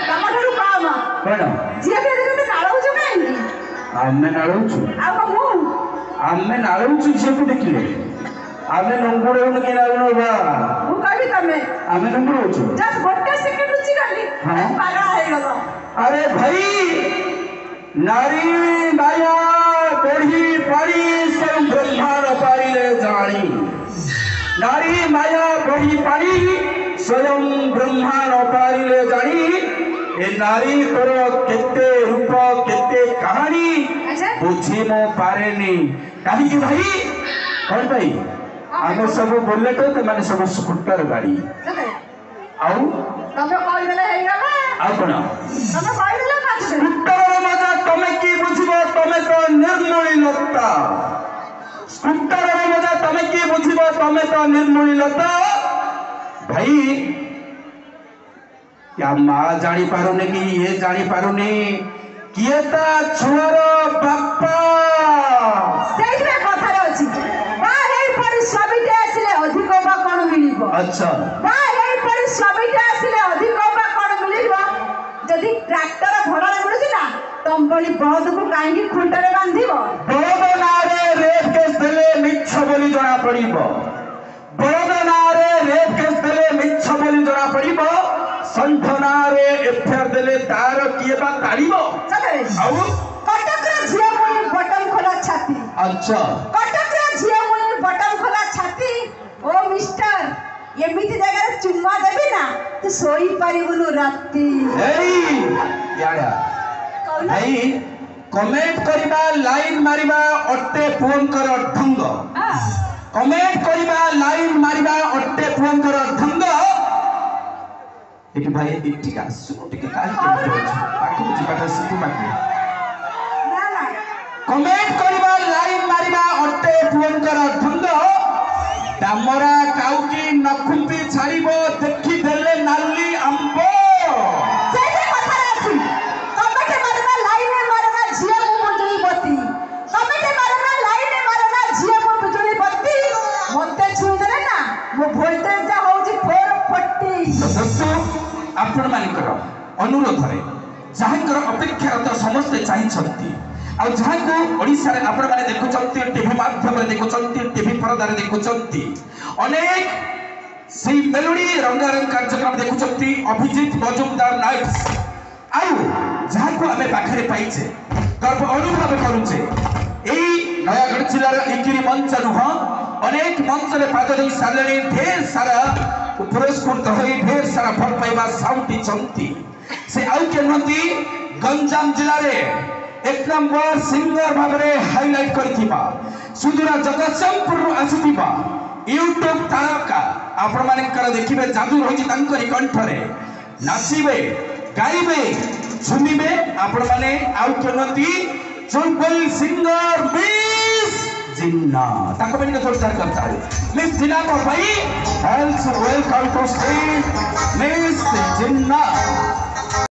ତମଠାରୁ କମ କଣ ଝିଅ ବି ଏତେ ନାଳଉଛୁ କାହିଁକି? ଆମେ ନାଳଉଛୁ ଆଉ କଣ ମୁଁ ଆମେ ନାଳଉଛୁ ଝିଅକୁ ଦେଖିଲେ ଆମେ ନଙ୍ଗୁଡ଼ଉନୁ କି ନାଳୁନୁ ବା ମୁଁ କହିବି ତମେ ଆମେ ନଙ୍ଗୁଡ଼ଉଛୁ ଜଷ୍ଟ ଗୋଟେ ସେକେଣ୍ଡ ଲୁଚି ଗଲି ପାଗଳ ହେଇଗଲ। अरे भाई नारी माया बढ़ी पारी स्वयं ब्रह्मांड पारिले जानी नारी माया बढ़ी पारी स्वयं ब्रह्मांड पारिले जानी ए नारी तोर केते रूप केते कहानी बुझी मो पारेनी कहीं कि भाई कौन भाई आमे सब बोले तो माने सब स्कूटर गाड़ी आउ तमे कहि देले हे गला आउ कोन तमे कहि देले काछ स्कूटर मजा तमे की बुझिबो तमे तो निर्मूली लता स्कूटर मजा तमे की बुझिबो तमे तो निर्मूली लता भाई क्या मां जानी पारुने कि ये जानी पारुने किए ता छुआर बापा सेइरे कथा अछि बा हेई परि सबिटे आसिले अधिक बा कोन मिलिबो अच्छा बा हेई परि सबिटे आसिले अधिक बा कोन मिलिबो जदि ट्रैक्टर भड़ा मिलुछि ना तंबली बहद को काहेकि खुंटरे बांधिबो बळद नारे रेप केस देले मिछ बोली जणा पड़िबो बळद नारे रेप केस देले मिछ बोली जणा पड़िबो संधनारे एफआर देले तार किए बा तारिबो सतरे आउ कटक रे झिया मुई बटन खोला छाती अच्छा कटक रे झिया मुई बटन खोला छाती ओ मिस्टर एमिति जगह रे चुम्मा देबी ना तू सोई परिबुनु राती एई याडा भाई कमेंट करिबा लाइन मारिबा अट्टे फोन कर ढंग कमेंट करिबा लाइन मारिबा अट्टे फोन कर ढंग एक भाई एक टिका सुनो टिके काहे के बाकी जीवाटा सितु माके ना ना कमेंट करिबा लाइन मारिबा अट्टे फोन कर ढंग डामरा काउकी नखुंपी छाड़िबो देखि देले नाली अंबो सेजे कथा अछि कमेटे मारना लाइन मारना झिया मु बिजुली बत्ती कमेटे मारना लाइन मारना झिया मु बिजुली बत्ती मते छु देले ना मो वोल्टेज जा होउची 440 दोस्तों आपण मानिकर अनुरोध रे जाहकर अपेक्षारत समस्त चाहिछंती आ जाहको ओडिसा रे आपण माने देखुचंती टीवी माध्यम रे देखुचंती टीवी परदा रे देखुचंती अनेक सेही मेलोडी रंगारंग कार्यक्रम देखुचंती अभिजीत मजुमदार नाइट्स आउ जाहको हमें पाखरे पाइछे गर्व अनुभव करूछे एई नयागढ़ जिल्ला रे एकिरी मंच नुह अनेक मंच रे पाद देई सालणी ढेर सारा पुरस्कृत होई ढेर सारा फल पाइबा साउटी चंती से आउ के नंदी गंजाम जिल्ला रे एक नंबर सिंगर भाबरे हाइलाइट करथिबा सुदूरा जगतसिंहपुर आसीथिबा यूट्यूब तारका आपण माने कर देखिबे जादू रहिछि तांकरी कंठ रे नाचिबे गाइबे झुमिबे आपण माने आउ के नंदी चुलबुल सिंगर मिस जिन्ना ताको बेनी के जोरदार करता है मिस जिन्ना को भाई health welcome to stage miss Jinnah